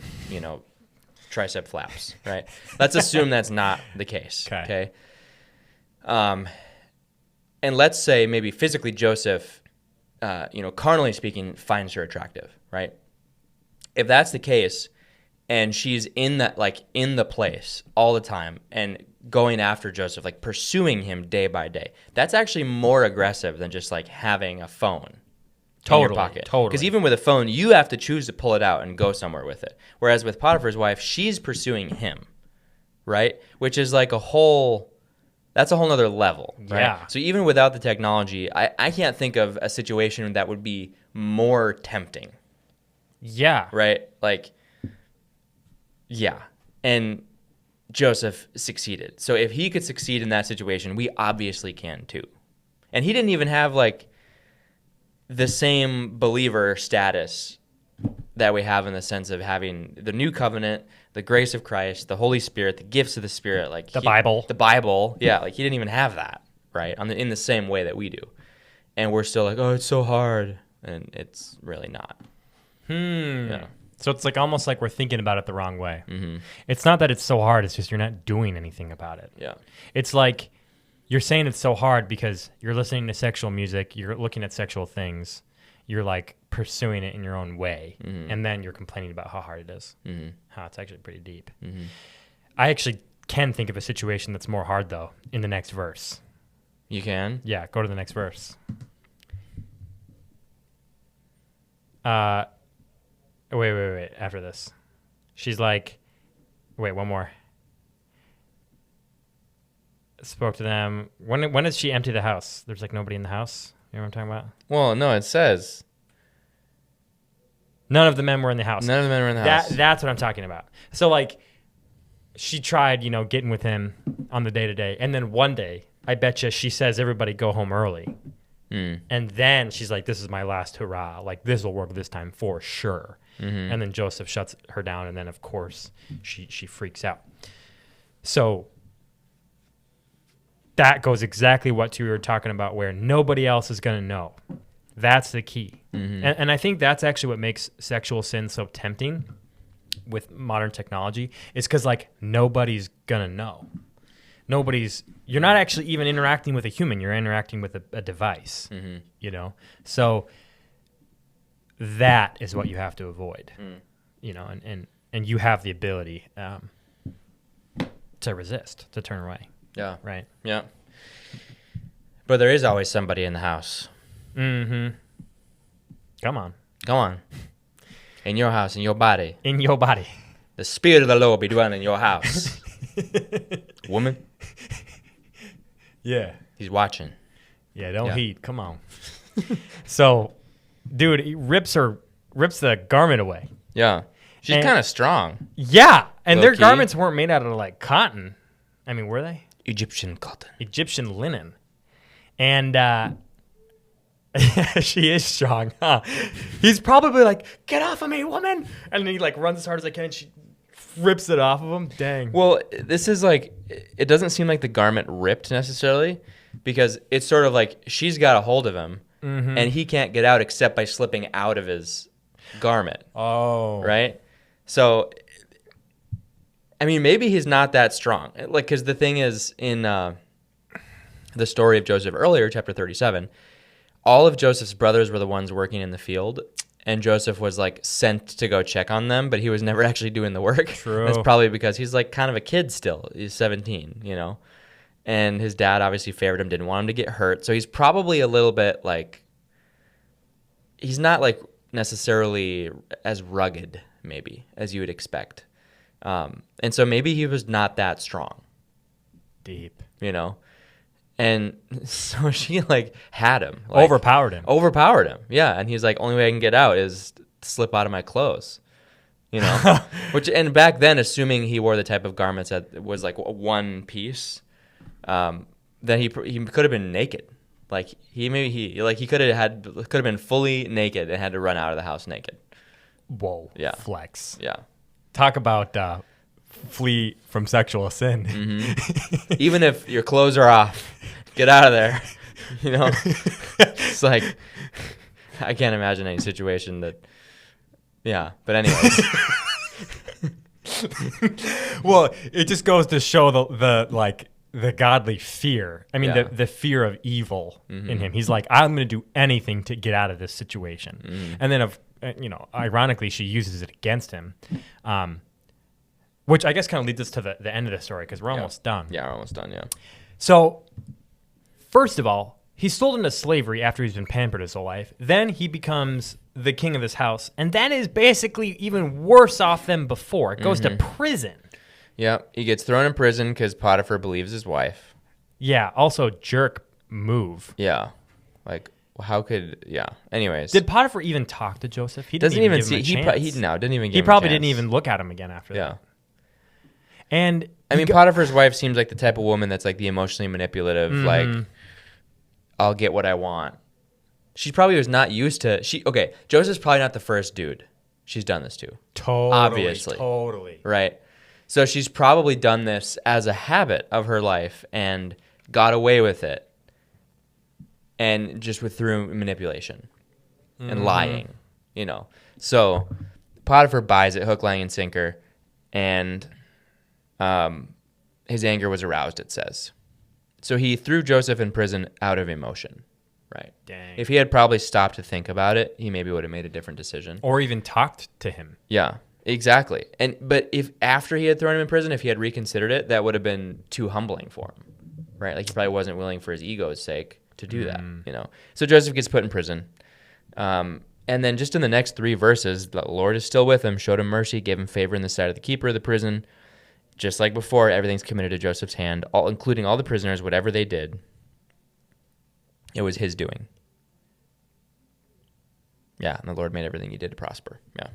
tricep flaps, right? Let's assume that's not the case. Okay. And let's say maybe physically Joseph, carnally speaking, finds her attractive, right? If that's the case, and she's in the place all the time and going after Joseph, like pursuing him day by day, that's actually more aggressive than just like having a phone in your pocket. Totally. Because even with a phone, you have to choose to pull it out and go somewhere with it. Whereas with Potiphar's wife, she's pursuing him, right? Which is like that's a whole nother level, right? Yeah. So even without the technology, I can't think of a situation that would be more tempting. Yeah. Right? Like, yeah. And Joseph succeeded. So if he could succeed in that situation, we obviously can too. And he didn't even have like the same believer status that we have in the sense of having the new covenant, the grace of Christ, the Holy Spirit, the gifts of the Spirit, like the Bible. Yeah, like he didn't even have that, right? In the same way that we do. And we're still like, oh, it's so hard. And it's really not. Yeah. So it's like almost like we're thinking about it the wrong way. It's not that it's so hard, it's just you're not doing anything about it. Yeah. It's like you're saying it's so hard because you're listening to sexual music, you're looking at sexual things, you're like pursuing it in your own way, and then you're complaining about how hard it is. It's actually pretty deep. I actually can think of a situation that's more hard, though, in the next verse. You can? Yeah, go to the next verse. Wait. After this. She's like, wait, one more. Spoke to them. When did she empty the house? There's like nobody in the house. You know what I'm talking about? Well, no, it says none of the men were in the house. None of the men were in the house. That's what I'm talking about. So like, she tried, getting with him on the day-to-day. And then one day, I bet you she says, everybody go home early. And then she's like, this is my last hurrah. Like, this will work this time for sure. And then Joseph shuts her down. And then, of course, she freaks out. So that goes exactly what you were talking about, where nobody else is going to know. That's the key. And I think that's actually what makes sexual sin so tempting with modern technology, is because, like, nobody's going to know. You're not actually even interacting with a human. You're interacting with a device, So that is what you have to avoid, and you have the ability to resist, to turn away. Yeah. Right. Yeah. But there is always somebody in the house. Come on. In your house, in your body. In your body. The Spirit of the Lord be dwelling in your house. Woman. Yeah. He's watching. Yeah, don't heed. Come on. So, dude, he rips the garment away. Yeah. She's kind of strong. Yeah. And their Low-key. garments weren't made out of, like, cotton. I mean, were they? Egyptian cotton. Egyptian linen. And she is strong, huh? He's probably like, get off of me, woman. And then he, like, runs as hard as I can, and she rips it off of him. Dang. Well, this is like, it doesn't seem like the garment ripped necessarily, because it's sort of like she's got a hold of him, and he can't get out except by slipping out of his garment. Oh. Right? So, I mean, maybe he's not that strong. Like, because the thing is, in the story of Joseph earlier, chapter 37, all of Joseph's brothers were the ones working in the field, and Joseph was like sent to go check on them, but he was never actually doing the work. True. That's probably because he's like kind of a kid still. He's 17, and his dad obviously favored him, didn't want him to get hurt. So he's probably a little bit like, he's not like necessarily as rugged maybe as you would expect. And so maybe he was not that strong. Deep. And so she like had him. Like, Overpowered him. Overpowered him. Yeah. Overpowered him. Overpowered him. Yeah. And he's like, only way I can get out is slip out of my clothes. You know? And back then, assuming he wore the type of garments that was like one piece, then he could have been naked. Like he could have been fully naked and had to run out of the house naked. Whoa. Yeah. Flex. Yeah. Talk about flee from sexual sin. Mm-hmm. Even if your clothes are off, get out of there. You know, it's like I can't imagine any situation that. Yeah, but anyways. Well, it just goes to show the godly fear. I mean, the fear of evil in him. He's like, I'm going to do anything to get out of this situation. Mm-hmm. And then, ironically, she uses it against him, which I guess kind of leads us to the end of the story because we're almost done. Yeah, we're almost done, yeah. So, first of all, he's sold into slavery after he's been pampered his whole life. Then he becomes the king of this house. And that is basically even worse off than before. It goes to prison. Yeah, he gets thrown in prison because Potiphar believes his wife. Yeah, also jerk move. Yeah, like how could Anyways, did Potiphar even talk to Joseph? He doesn't even see. He Didn't even. Give he him probably a chance. didn't even look at him again after that. Yeah, and I mean, Potiphar's wife seems like the type of woman that's like the emotionally manipulative. Like, I'll get what I want. She probably was not used to. Joseph's probably not the first dude she's done this to. Totally. Right. So she's probably done this as a habit of her life and got away with it. And just through manipulation and lying, you know. So Potiphar buys it, hook, line, and sinker. And his anger was aroused, it says. So he threw Joseph in prison out of emotion. Right. Dang. If he had probably stopped to think about it, he maybe would have made a different decision. Or even talked to him. Yeah. Exactly. But if after he had thrown him in prison, if he had reconsidered it, that would have been too humbling for him, right? Like he probably wasn't willing for his ego's sake to do that, you know. So Joseph gets put in prison. And then just in the next 3 verses, the Lord is still with him, showed him mercy, gave him favor in the sight of the keeper of the prison. Just like before, everything's committed to Joseph's hand, including all the prisoners, whatever they did. It was his doing. Yeah, and the Lord made everything he did to prosper. Yeah.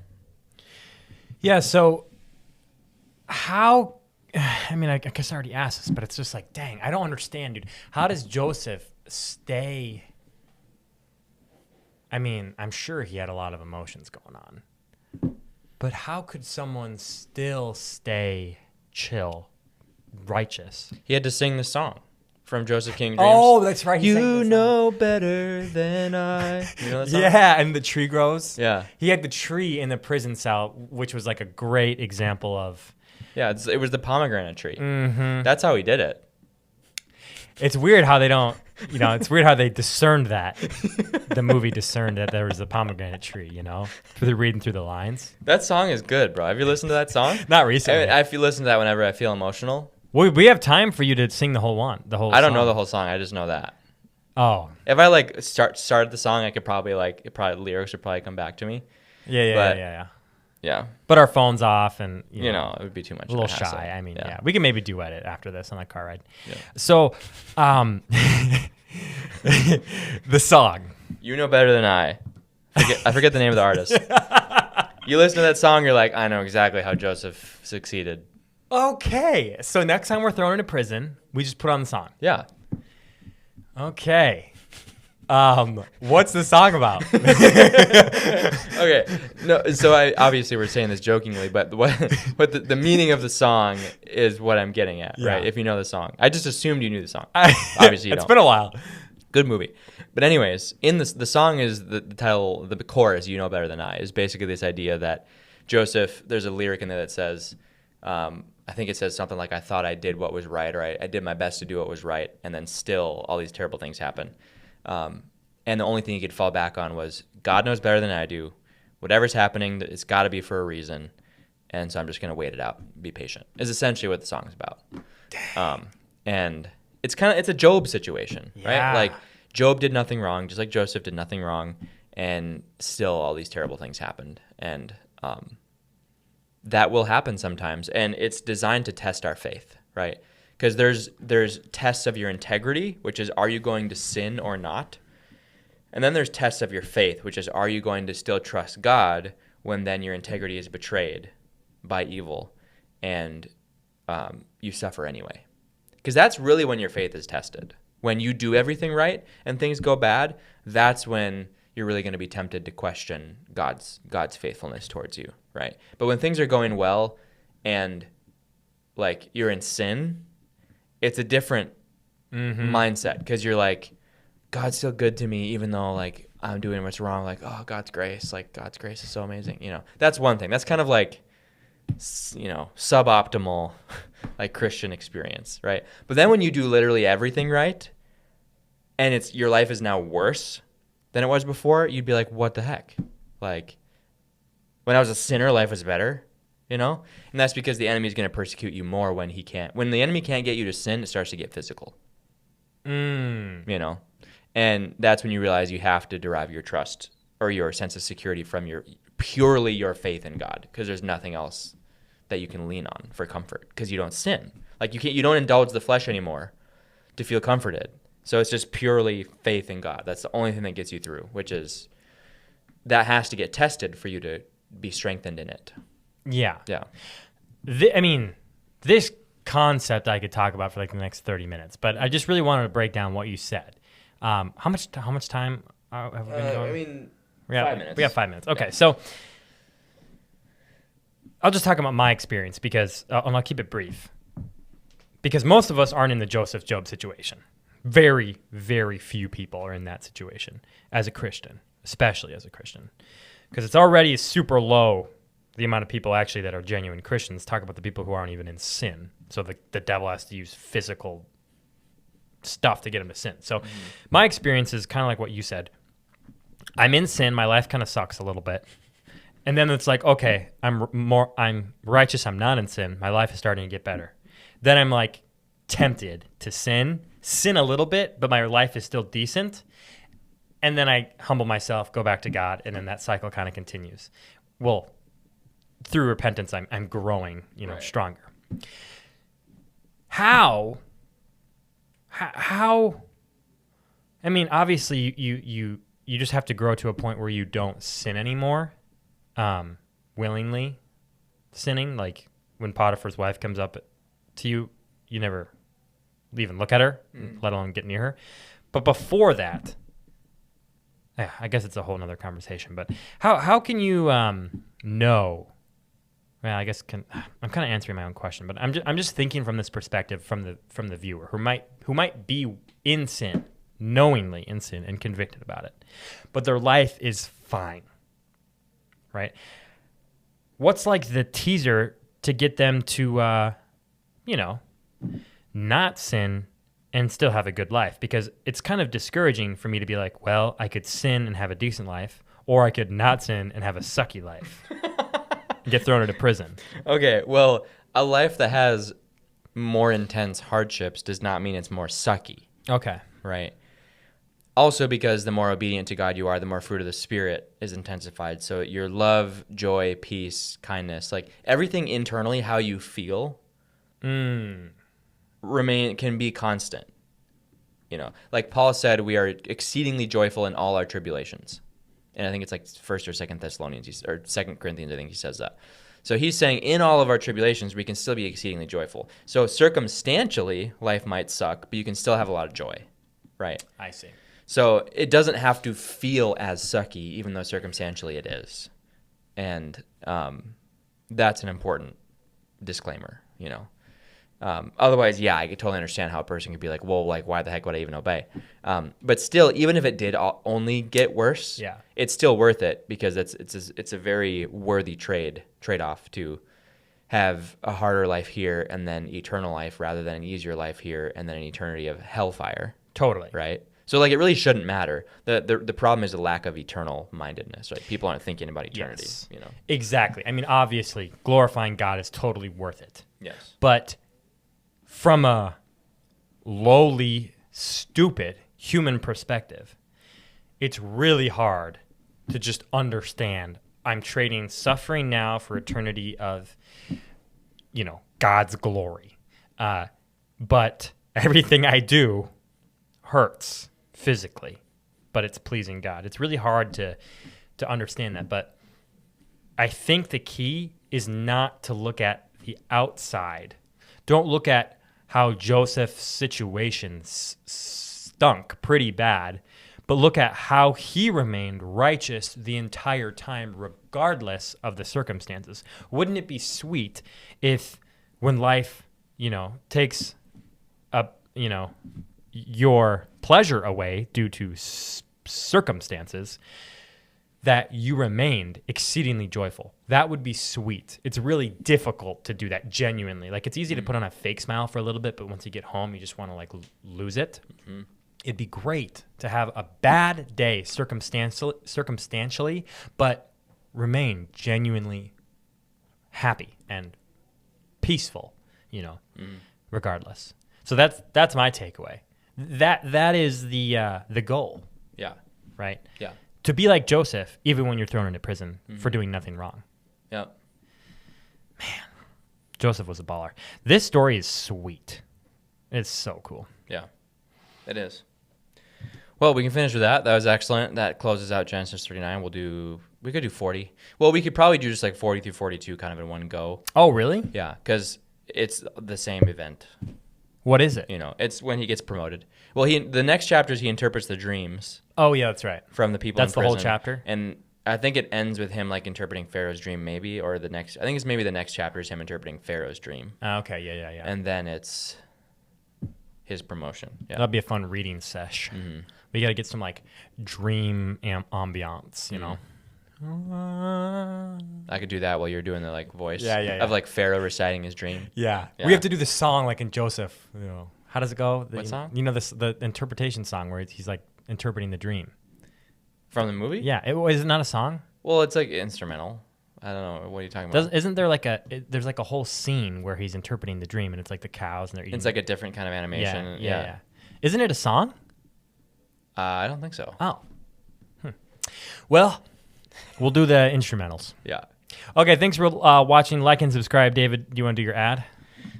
Yeah, so how, I mean, I guess I already asked this, but it's just like, dang, I don't understand, dude. How does Joseph stay? I mean, I'm sure he had a lot of emotions going on, but how could someone still stay chill, righteous? He had to sing the song from Joseph King Dreams. Oh, that's right. You know better than I. You know that song? Yeah, and the tree grows. Yeah. He had the tree in the prison cell, which was like a great example of. Yeah, it was the pomegranate tree. Mm-hmm. That's how he did it. It's weird how they don't, it's weird how they discerned that. The movie discerned that there was a pomegranate tree, through reading through the lines. That song is good, bro. Have you listened to that song? Not recently. I feel listen to that whenever I feel emotional. We have time for you to sing the whole one. I don't know the whole song. I just know that. Oh. If I started the song, I could probably lyrics would probably come back to me. Yeah. Yeah. But our phone's off, and it would be too much. A little of a hassle. shy. I mean, we can maybe duet it after this on the car ride. Yeah. So, the song. You know better than I. I forget the name of the artist. You listen to that song, you're like, I know exactly how Joseph succeeded. Okay, so next time we're thrown into prison, we just put on the song. Yeah. Okay. What's the song about? Okay. No, so obviously we're saying this jokingly, but what the meaning of the song is what I'm getting at, right? If you know the song. I just assumed you knew the song. Obviously you don't. It's been a while. Good movie. But anyways, in the song is the title, the chorus, You Know Better Than I, is basically this idea that Joseph, there's a lyric in there that says, I think it says something like, I thought I did what was right, or I did my best to do what was right, and then still all these terrible things happen. And the only thing he could fall back on was, God knows better than I do. Whatever's happening, it's got to be for a reason. And so I'm just going to wait it out, be patient, is essentially what the song's about. And it's a Job situation, right? Like Job did nothing wrong, just like Joseph did nothing wrong, and still all these terrible things happened. And that will happen sometimes, and it's designed to test our faith, right? Because there's tests of your integrity, which is, are you going to sin or not? And then there's tests of your faith, which is, are you going to still trust God when then your integrity is betrayed by evil and you suffer anyway? Because that's really when your faith is tested. When you do everything right and things go bad, that's when you're really going to be tempted to question God's faithfulness towards you, right? But when things are going well and like you're in sin, it's a different mindset, because you're like, God's still good to me even though like I'm doing what's wrong. Like, oh, God's grace is so amazing. That's one thing. That's kind of like, suboptimal like Christian experience, right? But then when you do literally everything right and your life is now worse than it was before, you'd be like, what the heck? Like, when I was a sinner, life was better, And that's because the enemy is going to persecute you more when he can't. When the enemy can't get you to sin, it starts to get physical. And that's when you realize you have to derive your trust or your sense of security from purely your faith in God, because there's nothing else that you can lean on for comfort, because you don't sin. Like you don't indulge the flesh anymore to feel comforted. So it's just purely faith in God. That's the only thing that gets you through, which is that has to get tested for you to be strengthened in it. Yeah. Yeah. This concept I could talk about for like the next 30 minutes, but I just really wanted to break down what you said. How much time have we been going? 5 minutes. We have 5 minutes. Okay, yeah. So I'll just talk about my experience because, and I'll keep it brief, because most of us aren't in the Joseph Job situation. Very, very few people are in that situation as a Christian, especially as a Christian, because it's already super low, the amount of people actually that are genuine Christians. Talk about the people who aren't even in sin. So the devil has to use physical stuff to get them to sin. So my experience is kind of like what you said. I'm in sin. My life kind of sucks a little bit. And then it's like, okay, I'm righteous. I'm not in sin. My life is starting to get better. Then I'm like tempted to sin a little bit, but my life is still decent. And then I humble myself, go back to God, and then that cycle kind of continues. Well, through repentance, I'm growing, right, stronger. How? I mean, obviously, you just have to grow to a point where you don't sin anymore, willingly sinning. Like when Potiphar's wife comes up to you, you never even look at her, let alone get near her. But before that, yeah, I guess it's a whole nother conversation. But how can you know? Well, I guess I'm kind of answering my own question, but I'm just thinking from this perspective from the viewer who might be in sin, knowingly in sin and convicted about it, but their life is fine, right? What's like the teaser to get them to, not sin and still have a good life? Because it's kind of discouraging for me to be like, well, I could sin and have a decent life, or I could not sin and have a sucky life. Get thrown into prison. Okay, well, a life that has more intense hardships does not mean it's more sucky. Okay. Right? Also, because the more obedient to God you are, the more fruit of the Spirit is intensified. So your love, joy, peace, kindness, like everything internally, how you feel, can be constant. Like Paul said, we are exceedingly joyful in all our tribulations. And I think it's like 1st or 2nd Thessalonians or 2nd Corinthians, I think he says that. So he's saying in all of our tribulations, we can still be exceedingly joyful. So circumstantially, life might suck, but you can still have a lot of joy, right? I see. So it doesn't have to feel as sucky, even though circumstantially it is. And that's an important disclaimer, Otherwise, yeah, I could totally understand how a person could be like, well, like, why the heck would I even obey? But still, even if it did only get worse, yeah, it's still worth it, because it's a very worthy trade-off to have a harder life here and then eternal life, rather than an easier life here and then an eternity of hellfire. Totally. Right? So like it really shouldn't matter. The problem is the lack of eternal mindedness, right? People aren't thinking about eternity. Yes. Exactly. I mean, obviously, glorifying God is totally worth it. Yes. But from a lowly, stupid human perspective, it's really hard to just understand I'm trading suffering now for eternity of, God's glory. but everything I do hurts physically, but it's pleasing God. It's really hard to understand that, but I think the key is not to look at the outside. Don't look at how Joseph's situation stunk pretty bad, but look at how he remained righteous the entire time, regardless of the circumstances. Wouldn't it be sweet if when life, takes up, your pleasure away due to circumstances, that you remained exceedingly joyful? That would be sweet. It's really difficult to do that genuinely. Like, it's easy to put on a fake smile for a little bit, but once you get home, you just want to lose it. Mm-hmm. It'd be great to have a bad day circumstantially, but remain genuinely happy and peaceful, regardless. So that's my takeaway. That is the goal. Yeah. Right? Yeah. To be like Joseph, even when you're thrown into prison for doing nothing wrong. Yeah. Man, Joseph was a baller. This story is sweet. It's so cool. Yeah, it is. Well, we can finish with that. That was excellent. That closes out Genesis 39. We could do 40. Well, we could probably do just like 40 through 42 kind of in one go. Oh, really? Yeah, because it's the same event. What is it? It's when he gets promoted. Well, the next chapters he interprets the dreams. Oh, yeah, that's right. From the people That's in prison. the whole chapter? And I think it ends with him interpreting Pharaoh's dream maybe, or I think it's maybe the next chapter is him interpreting Pharaoh's dream. Okay, yeah. And then it's his promotion. Yeah. That'll be a fun reading sesh. Mm-hmm. We got to get some dream ambiance, I could do that while you're doing the voice Yeah. of Pharaoh reciting his dream. Yeah. We have to do the song in Joseph. How does it go? What song? The interpretation song where he's interpreting the dream. From the movie? Yeah. Is it not a song? Well, it's instrumental. I don't know. What are you talking about? Isn't there there's a whole scene where he's interpreting the dream and it's the cows and they're eating. It's a different kind of animation. Yeah. Isn't it a song? I don't think so. Oh. Well, we'll do the instrumentals. Yeah. Okay, thanks for watching. Like and subscribe. David, do you want to do your ad?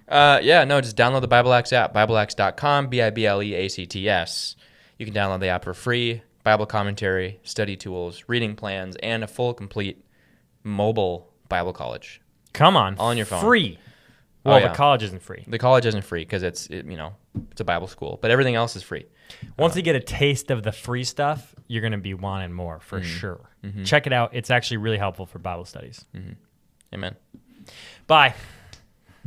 Just download the BibleActs app, BibleActs.com, BibleActs. You can download the app for free. Bible commentary, study tools, reading plans, and a full, complete mobile Bible college. Come on. All on your phone. Free. Well, the college isn't free. The college isn't free because it's a Bible school, but everything else is free. Once you get a taste of the free stuff, you're going to be wanting more for sure. Mm-hmm. Check it out. It's actually really helpful for Bible studies. Mm-hmm. Amen. Bye.